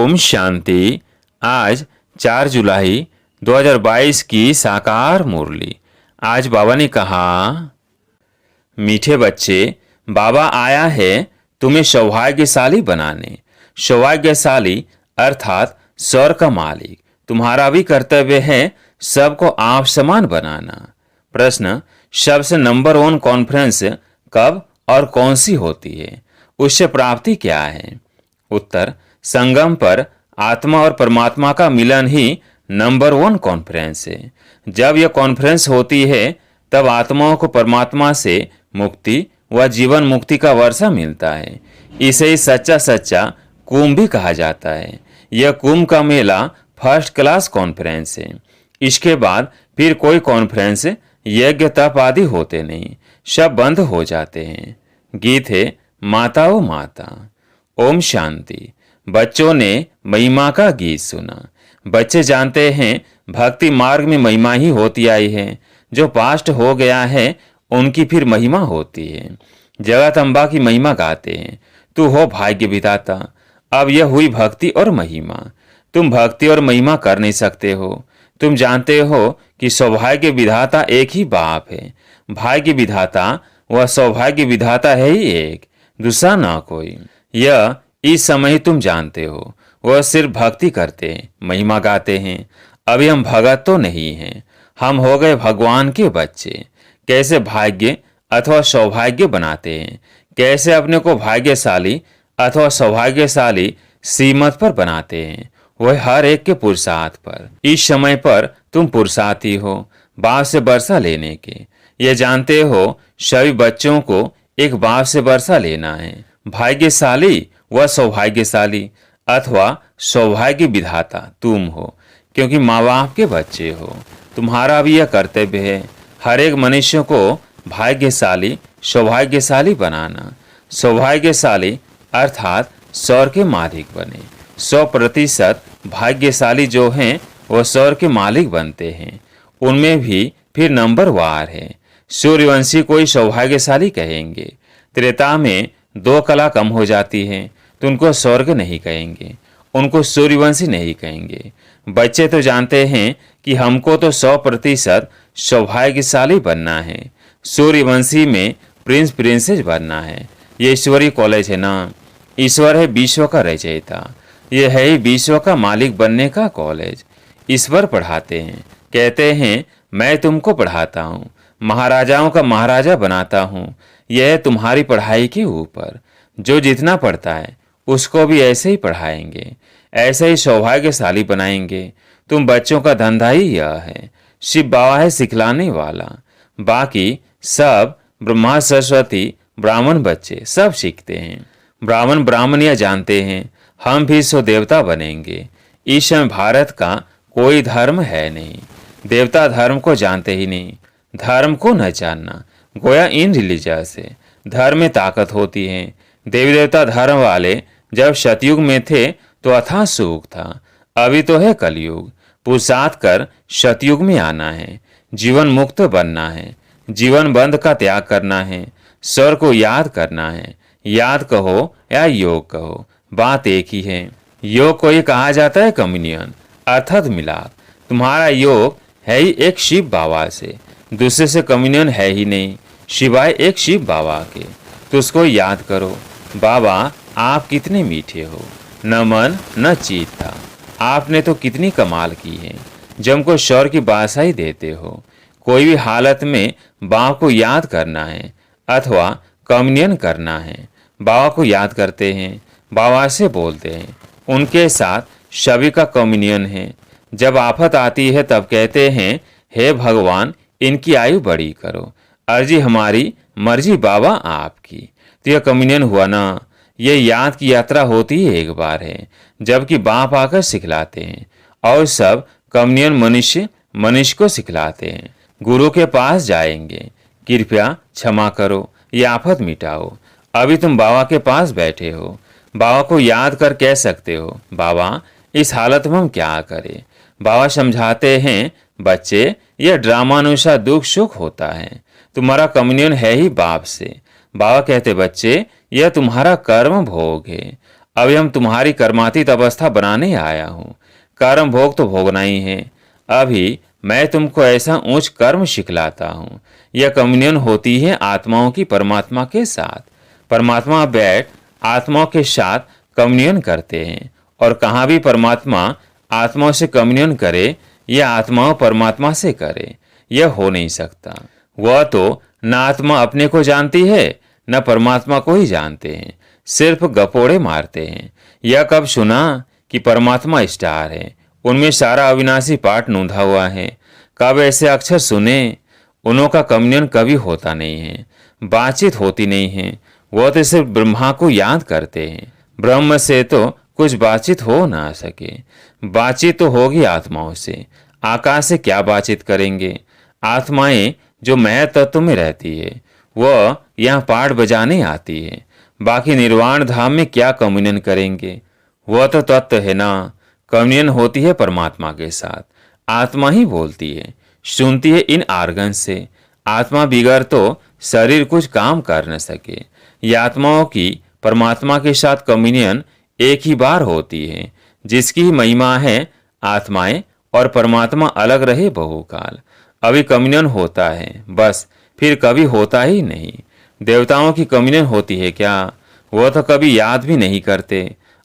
ओम शांति। आज 4 जुलाई 2022 की साकार मुरली। आज बाबा ने कहा, मीठे बच्चे, बाबा आया है तुम्हें सौभाग्यशाली बनाने। सौभाग्यशाली अर्थात स्वर का मालिक। तुम्हारा भी कर्तव्य है सबको आप समान बनाना। प्रश्न, सबसे नंबर 1 कॉन्फ्रेंस कब और कौन सी होती है? उससे प्राप्ति क्या है? उत्तर, संगम पर आत्मा और परमात्मा का मिलन ही नंबर 1 कॉन्फ्रेंस है। जब यह कॉन्फ्रेंस होती है तब आत्माओं को परमात्मा से मुक्ति व जीवन मुक्ति का वर्षा मिलता है। इसे ही सच्चा कुंभ भी कहा जाता है। यह कुंभ का मेला फर्स्ट क्लास कॉन्फ्रेंस है। इसके बाद फिर कोई कॉन्फ्रेंस, यज्ञ, तप आदि होते नहीं, सब बंद हो जाते हैं। गीत है माता ओ माता। ओम शांति। बच्चों ने महिमा का गीत सुना। बच्चे जानते हैं भक्ति मार्ग में महिमा ही होती आई है। जो पास्ट हो गया है उनकी फिर महिमा होती है। जगत अम्बा की महिमा गाते हैं, तू हो भाग्य विधाता। अब यह हुई भक्ति और महिमा। तुम भक्ति और महिमा कर नहीं सकते हो। तुम जानते हो कि सौभाग्य विधाता एक ही बाप है। भाग्य विधाता व सौभाग्य विधाता है ही एक, दूसरा ना कोई। यह इस समय ही तुम जानते हो। वह सिर्फ भक्ति करते हैं, महिमा गाते हैं। अभी हम भगत तो नहीं हैं, हम हो गए भगवान के बच्चे। कैसे भाग्य अथवा सौभाग्य बनाते हैं, कैसे अपने को भाग्यशाली अथवा सौभाग्यशाली श्रीमत पर बनाते हैं, वह हर एक के पुरुषार्थ पर। इस समय पर तुम पुरुषार्थी हो बाप से वर्षा लेने के। ये जानते हो सभी बच्चों को एक बाप से वर्षा लेना है। भाग्यशाली व सौभाग्यशाली अथवा सौभाग्य विधाता तुम हो, क्योंकि माँ बाप के बच्चे हो। तुम्हारा भी यह कर्तव्य है हर एक मनुष्य को भाग्यशाली सौभाग्यशाली बनाना। सौभाग्यशाली अर्थात स्वर के मालिक बने। 100% भाग्यशाली जो हैं वह स्वर के मालिक बनते हैं। उनमें भी फिर नंबर वार है। सूर्यवंशी कोई सौभाग्यशाली कहेंगे। त्रेता में 2 कला कम हो जाती है तो उनको स्वर्ग नहीं कहेंगे, उनको सूर्यवंशी नहीं कहेंगे। बच्चे तो जानते हैं कि हमको तो 100% सौभाग्यशाली बनना है। सूर्यवंशी में प्रिंस प्रिंसेस बनना है। ये ईश्वरीय कॉलेज है ना। ईश्वर है विश्व का रचयिता। ये है ही विश्व का मालिक बनने का कॉलेज। ईश्वर पढ़ाते हैं, कहते हैं मैं तुमको पढ़ाता हूँ, महाराजाओं का महाराजा बनाता हूँ। यह तुम्हारी पढ़ाई के ऊपर। जो जितना पढ़ता है उसको भी ऐसे ही पढ़ाएंगे, ऐसे ही सौभाग्यशाली बनाएंगे। तुम बच्चों का धंधा ही यह है। शिव बाबा है सिखलाने वाला। बाकी सब ब्रह्मा सरस्वती ब्राह्मण बच्चे सब सीखते हैं। ब्राह्मण यह जानते हैं हम भी सो देवता बनेंगे। इस समय भारत का कोई धर्म है नहीं। देवता धर्म को जानते ही नहीं। धर्म को न जानना गोया इन रिलीजियस है। धर्म में ताकत होती है। देवी देवता धर्म वाले जब सतयुग में थे तो अथाह सुख था। अभी तो है कलयुग। पुरुषार्थ कर सतयुग में आना है। जीवन मुक्त बनना है। जीवन बंध का त्याग करना है। स्वर को याद करना है। याद कहो या योग कहो, बात एक ही है। योग को ही कहा जाता है कम्युनियन अर्थात मिलाप। तुम्हारा योग है ही एक शिव बाबा से, दूसरे से कम्युनियन है ही नहीं सिवाय एक शिव बाबा के। तो उसको याद करो, बाबा आप कितने मीठे हो, न मन न चीत था। आपने तो कितनी कमाल की है, जब को स्वर की बादशाही देते हो। कोई भी हालत में बाबा को याद करना है अथवा कम्युनियन करना है। बाबा को याद करते हैं, बाबा से बोलते हैं, उनके साथ सभी का कम्युनियन है। जब आफत आती है तब कहते हैं हे भगवान इनकी आयु बड़ी करो, अर्जी हमारी मर्जी बाबा आपकी। तो यह कम्युनियन हुआ ना। ये याद की यात्रा होती ही एक बार है, जबकि बाप आकर सिखलाते हैं और सब कम्युनियन मनुष्य को सिखलाते हैं। गुरु के पास जाएंगे, कृपया क्षमा करो, ये आफत मिटाओ। अभी तुम बाबा के पास बैठे हो, बाबा को याद कर कह सकते हो बाबा इस हालत में हम क्या करें। बाबा समझाते हैं बच्चे यह ड्रामानुसार दुख सुख होता है। तुम्हारा कम्युनियन है ही बाप से। बाबा कहते बच्चे यह तुम्हारा कर्म भोग है। अभी हम तुम्हारी कर्मातीत अवस्था बनाने आया हूँ। कर्म भोग तो भोगना ही है। अभी मैं तुमको ऐसा उच्च कर्म सिखलाता हूँ। यह कम्युनियन होती है आत्माओं की परमात्मा के साथ। परमात्मा बैठ आत्माओं के साथ कम्युनियन करते हैं, और कहाँ भी परमात्मा आत्माओं से कम्युनियन करे या आत्माओं परमात्मा से करे, यह हो नहीं सकता। वह तो न आत्मा अपने को जानती है न परमात्मा को ही जानते हैं, सिर्फ गपोड़े मारते हैं। यह कब सुना कि परमात्मा स्टार है, उनमें सारा अविनाशी पाठ नूंधा हुआ है। कब ऐसे अक्षर सुने? उनका कम्युनियन कभी होता नहीं है, बातचीत होती नहीं है। वो तो सिर्फ ब्रह्मा को याद करते हैं। ब्रह्म से तो कुछ बातचीत हो ना सके। बातचीत तो होगी आत्माओं से। आकाश से क्या बातचीत करेंगे? आत्माएं जो मह तत्व में रहती है वह यहाँ पाठ बजाने आती है। बाकी निर्वाण धाम में क्या कम्युनियन करेंगे? वह तो तत्व है ना। कम्युनियन होती है परमात्मा के साथ। आत्मा ही बोलती है, सुनती है इन आर्गन से। आत्मा बिगड़ तो शरीर कुछ काम कर न सके। ये आत्माओं की परमात्मा के साथ कम्युनियन एक ही बार होती है, जिसकी महिमा है आत्माएं और परमात्मा अलग रहे बहुकाल। अभी कम्युनियन होता है बस, फिर कभी होता ही नहीं। देवताओं की कम्युनियन होती है क्या? वो तो कभी याद भी नहीं करते।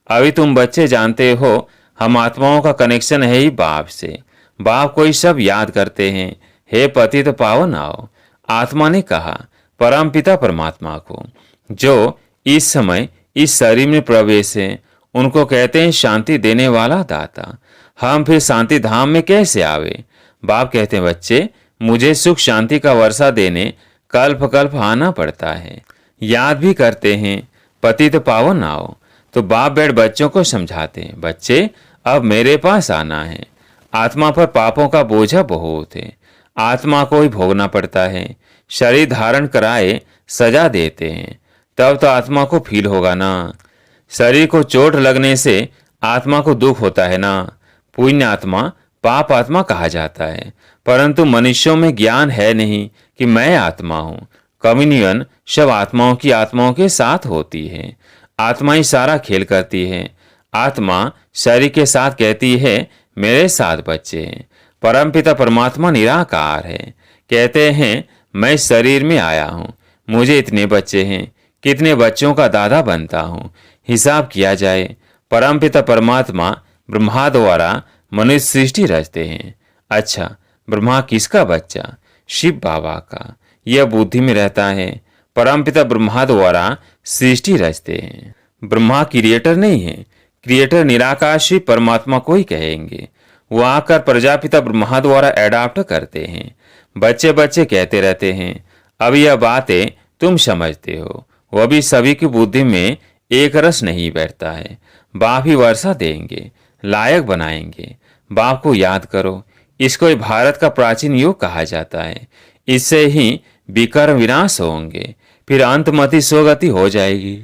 अभी तुम बच्चे जानते हो, हम आत्माओं का कनेक्शन है ही बाप से। बाप को ही सब याद करते हैं। हे पतित पावन आओ। आत्मा ने कहा परम पिता परमात्मा को, जो इस समय इस शरीर में प्रवेश है, उनको कहते हैं शांति देने वाला दाता। हम फिर शांति धाम में कैसे आवे? बाप कहते हैं बच्चे, मुझे सुख शांति का वर्षा देने कल्प कल्प आना पड़ता है। याद भी करते हैं पतित पावन आओ। तो बाप बैठ बच्चों को समझाते हैं, बच्चे अब मेरे पास आना है। आत्मा पर पापों का बोझा बहुत है, आत्मा को ही भोगना पड़ता है। शरीर धारण कराए सजा देते हैं, तब तो आत्मा को फील होगा ना। शरीर को चोट लगने से आत्मा को दुख होता है ना। पुण्य आत्मा पाप आत्मा कहा जाता है, परंतु मनुष्यों में ज्ञान है नहीं कि मैं आत्मा हूँ। कम्युनियन सब आत्माओं की आत्माओं के साथ होती है। आत्मा ही सारा खेल करती है। आत्मा शरीर के साथ कहती है मेरे साथ बच्चे हैं। परमपिता परमात्मा निराकार है, कहते हैं मैं शरीर में आया हूँ, मुझे इतने बच्चे हैं, कितने बच्चों का दादा बनता हूँ, हिसाब किया जाए। परमपिता परमात्मा ब्रह्मा द्वारा मनुष्य सृष्टि रचते हैं। अच्छा, ब्रह्मा किसका बच्चा? शिव बाबा का। यह बुद्धि में रहता है। परमपिता ब्रह्मा द्वारा सृष्टि रचते हैं। ब्रह्मा क्रिएटर नहीं है। क्रिएटर निराकार शिव परमात्मा को ही कहेंगे। वो आकर प्रजापिता ब्रह्मा द्वारा एडाप्ट करते हैं। बच्चे बच्चे कहते रहते हैं। अब यह बातें तुम समझते हो, वह भी सभी की बुद्धि में एक रस नहीं बैठता है। बाप ही वर्षा देंगे, लायक बनाएंगे। बाप को याद करो। इसको ही भारत का प्राचीन युग कहा जाता है। इससे ही विकर्म विनाश होंगे, फिर अंतमति स्वगति हो जाएगी।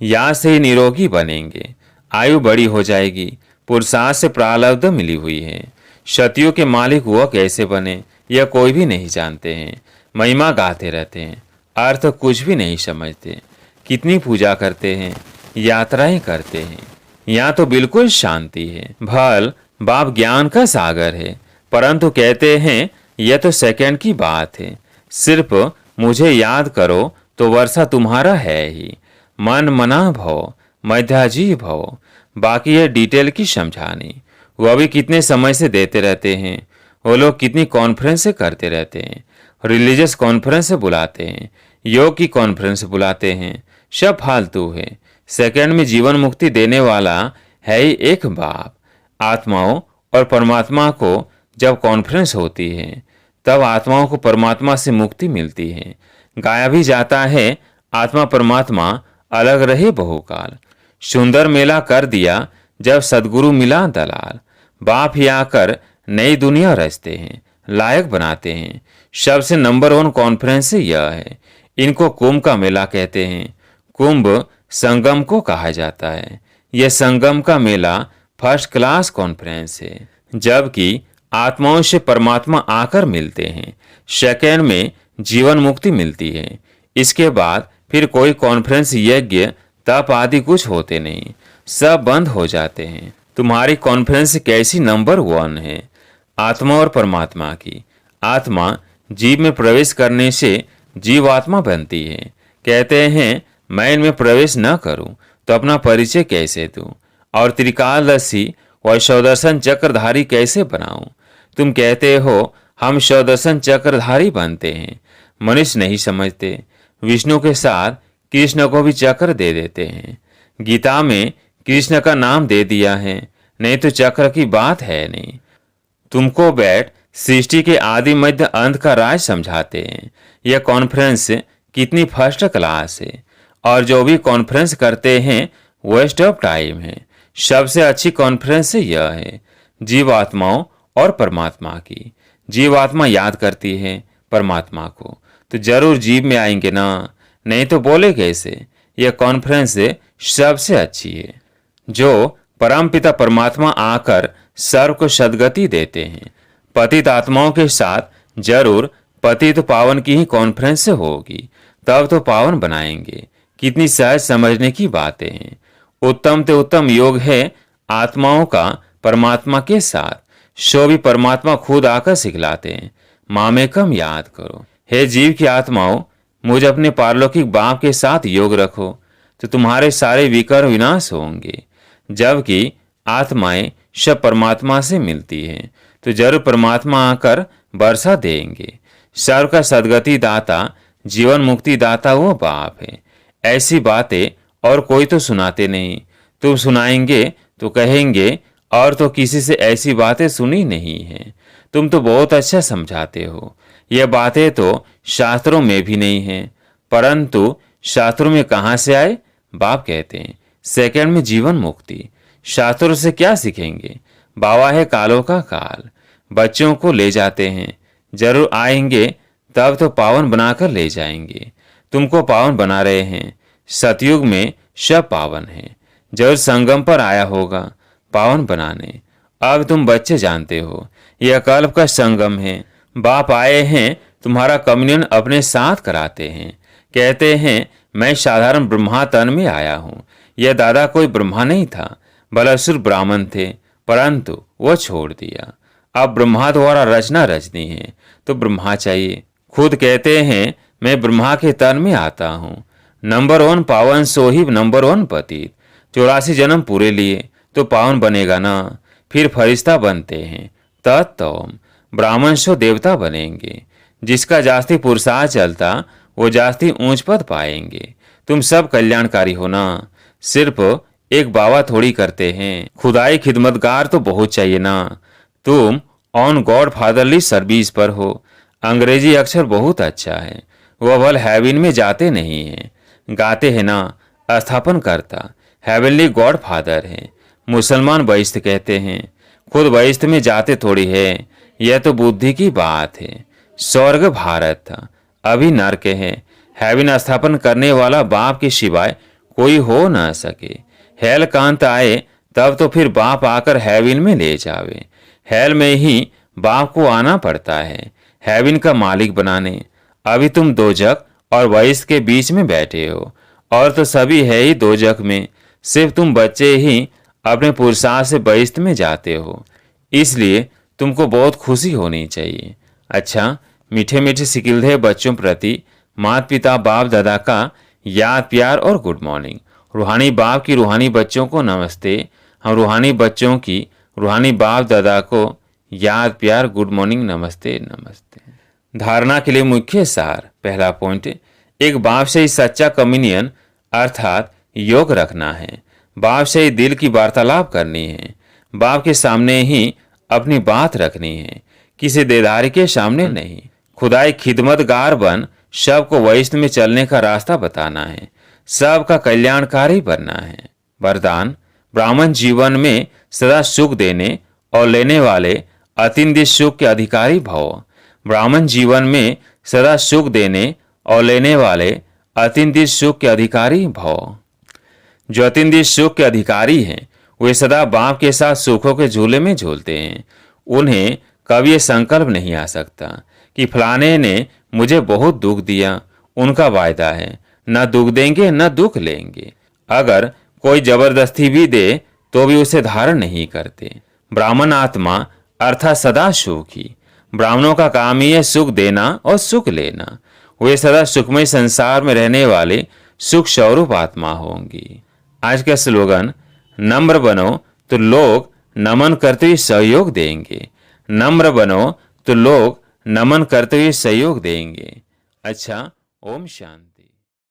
यहाँ से ही निरोगी बनेंगे, आयु बड़ी हो जाएगी। पुरुषार्थ से प्रारब्ध मिली हुई है। शतियों के मालिक वह कैसे बने यह कोई भी नहीं जानते हैं। महिमा गाते रहते हैं, अर्थ कुछ भी नहीं समझते। कितनी पूजा करते हैं, यात्राएं करते हैं, यहाँ तो बिल्कुल शांति है। भल बाप ज्ञान का सागर है, परंतु कहते हैं यह तो सेकंड की बात है। सिर्फ मुझे याद करो तो वर्षा तुम्हारा है ही। मन मना भव मध्याजी भव। बाकी है डिटेल की समझानी। वह भी कितने समय से देते रहते हैं। वो लोग कितनी कॉन्फ्रेंस करते रहते हैं, रिलीजियस कॉन्फ्रेंस बुलाते हैं, योग की कॉन्फ्रेंस बुलाते हैं। सब फालतू है। सेकंड में जीवन मुक्ति देने वाला है ही एक बाप। आत्माओं और परमात्मा को जब कॉन्फ्रेंस होती है तब आत्माओं को परमात्मा से मुक्ति मिलती है। गाया भी जाता है आत्मा परमात्मा अलग रहे बहुकाल। सुंदर मेला कर दिया जब सदगुरु मिला दलाल। बाप ही आकर नई दुनिया रचते हैं, लायक बनाते हैं। सबसे नंबर 1 कॉन्फ्रेंस यह है। इनको कुंभ का मेला कहते हैं। कुंभ संगम को कहा जाता है। यह संगम का मेला फर्स्ट क्लास कॉन्फ्रेंस है, जबकि आत्माओं से परमात्मा आकर मिलते हैं। सेकेंड में जीवन मुक्ति मिलती है। इसके बाद फिर कोई कॉन्फ्रेंस, यज्ञ, तप आदि कुछ होते नहीं। सब बंद हो जाते हैं। तुम्हारी कॉन्फ्रेंस कैसी नंबर 1 है। आत्मा और परमात्मा की। आत्मा जीव में प्रवेश करने से जीवात्मा बनती है। कहते हैं मैं इनमें प्रवेश न करूं तो अपना परिचय कैसे दूं और त्रिकालदर्शी व स्वदर्शन चक्रधारी कैसे बनाऊं। तुम कहते हो हम स्वदर्शन चक्रधारी बनते हैं। मनुष्य नहीं समझते, विष्णु के साथ कृष्ण को भी चक्र दे देते हैं। गीता में कृष्ण का नाम दे दिया है, नहीं तो चक्र की बात है नहीं। तुमको बैठ सृष्टि के आदि मध्य अंत का राज समझाते हैं। यह कॉन्फ्रेंस कितनी फर्स्ट क्लास है, और जो भी कॉन्फ्रेंस करते हैं वेस्ट ऑफ टाइम है। सबसे अच्छी कॉन्फ्रेंस यह है जीवात्माओं और परमात्मा की। जीवात्मा याद करती है परमात्मा को तो जरूर जीव में आएंगे ना, नहीं तो बोले कैसे। यह कॉन्फ्रेंस सबसे अच्छी है। जो परमपिता परमात्मा आकर सर्व को सद्गति देते हैं। पतित आत्माओं के साथ जरूर पतित पावन की ही कॉन्फ्रेंस होगी, तब तो पावन बनाएंगे। कितनी सहज समझने की बातें हैं। उत्तम ते उत्तम योग है आत्माओं का परमात्मा के साथ। सो भी परमात्मा खुद आकर सिखलाते हैं, मामेकम याद करो। हे जीव की आत्माओं, मुझ अपने पारलौकिक बाप के साथ योग रखो तो तुम्हारे सारे विकार विनाश होंगे। जबकि आत्माएं सब परमात्मा से मिलती हैं तो जरूर परमात्मा आकर वर्षा देंगे। सर्व का सदगति दाता जीवन मुक्ति दाता वो बाप है। ऐसी बातें और कोई तो सुनाते नहीं। तुम सुनाएंगे तो कहेंगे और तो किसी से ऐसी बातें सुनी नहीं है। तुम तो बहुत अच्छा समझाते हो। यह बातें तो शास्त्रों में भी नहीं है, परंतु शास्त्रों में कहाँ से आए। बाप कहते हैं सेकंड में जीवन मुक्ति। शास्त्रों से क्या सीखेंगे। बाबा है कालों का काल। बच्चों को ले जाते हैं, जरूर आएंगे तब तो पावन बनाकर ले जाएंगे। तुमको पावन बना रहे हैं। सतयुग में सब पावन है, जरूर संगम पर आया होगा पावन बनाने। अब तुम बच्चे जानते हो यह कल्प का संगम है। बाप आए हैं तुम्हारा कम्युनियन अपने साथ कराते हैं। कहते हैं मैं साधारण ब्रह्मा तन में आया हूँ। यह दादा कोई ब्रह्मा नहीं था, बलासुर ब्राह्मण थे, परंतु वो छोड़ दिया। अब ब्रह्मा द्वारा रचना रचनी है तो ब्रह्मा चाहिए। खुद कहते हैं मैं ब्रह्मा के तन में आता हूँ। नंबर 1 पावन सो ही नंबर 1 पतित। 84 जन्म पूरे लिए तो पावन बनेगा ना। फिर फरिश्ता बनते हैं तत्म ब्राह्मण सो देवता बनेंगे। जिसका जास्ती पुरुषार्थ चलता वो जास्ती ऊंच पद पाएंगे। तुम सब कल्याणकारी हो ना, सिर्फ एक बाबा थोड़ी करते हैं। खुदाई खिदमतगार तो बहुत चाहिए ना। तुम ऑन गॉड फादरली सर्विस पर हो। अंग्रेजी अक्षर बहुत अच्छा है, वह भल हेवन में जाते नहीं हैं। गाते हैं ना स्थापन करता हेवनली गॉड फादर है। मुसलमान बहिष्त कहते हैं, खुद बहिष्त में जाते थोड़ी है। यह तो बुद्धि की बात है। स्वर्ग भारत था, अभी नरक है। हेवन स्थापन करने वाला बाप के सिवाय कोई हो न सके। हेल कांत आए तब तो फिर बाप आकर हेवन में ले जावे। हेल में ही बाप को आना पड़ता है हेवन का मालिक बनाने। अभी तुम दोजक और बहिष्त के बीच में बैठे हो, और तो सभी है ही दोजक में। सिर्फ तुम बच्चे ही अपने पुरुषार्थ से बहिष्त में जाते हो, इसलिए तुमको बहुत खुशी होनी चाहिए। अच्छा, मीठे मीठे सिकिलधे बच्चों प्रति माता पिता बाप दादा का याद प्यार और गुड मॉर्निंग। रूहानी बाप की रूहानी बच्चों को नमस्ते। हम रूहानी बच्चों की रूहानी बाप दादा को याद प्यार गुड मॉर्निंग नमस्ते नमस्ते। धारणा के लिए मुख्य सार। पहला पॉइंट, एक बाप से ही सच्चा कम्युनियन अर्थात योग रखना है। बाप से ही दिल की वार्तालाप करनी है। बाप के सामने ही अपनी बात रखनी है, किसी देदारी के सामने नहीं। खुदाई खिदमतगार बन सबको वैष्णव में चलने का रास्ता बताना है। सबका कल्याणकारी बनना है। वरदान, ब्राह्मण जीवन में सदा सुख देने और लेने वाले अतिंद्रिय सुख के अधिकारी भव। ब्राह्मण जीवन में सदा सुख देने और लेने वाले अतिंद्रिय सुख के अधिकारी भव। जो अतिंद्रिय सुख के अधिकारी हैं वे सदा बाप के साथ सुखों के झूले में झूलते हैं। उन्हें कभी ये संकल्प नहीं आ सकता कि फलाने ने मुझे बहुत दुख दिया। उनका वायदा है न दुख देंगे न दुख लेंगे। अगर कोई जबरदस्ती भी दे तो भी उसे धारण नहीं करते। ब्राह्मण आत्मा अर्थात सदा सुखी। ब्राह्मणों का काम ही है सुख देना और सुख लेना। वे सदा सुखमय संसार में रहने वाले सुख स्वरूप आत्मा होंगी। आज का स्लोगन, नम्र बनो तो लोग नमन करते हुए सहयोग देंगे। नम्र बनो तो लोग नमन करते हुए सहयोग देंगे। अच्छा, ओम शांति।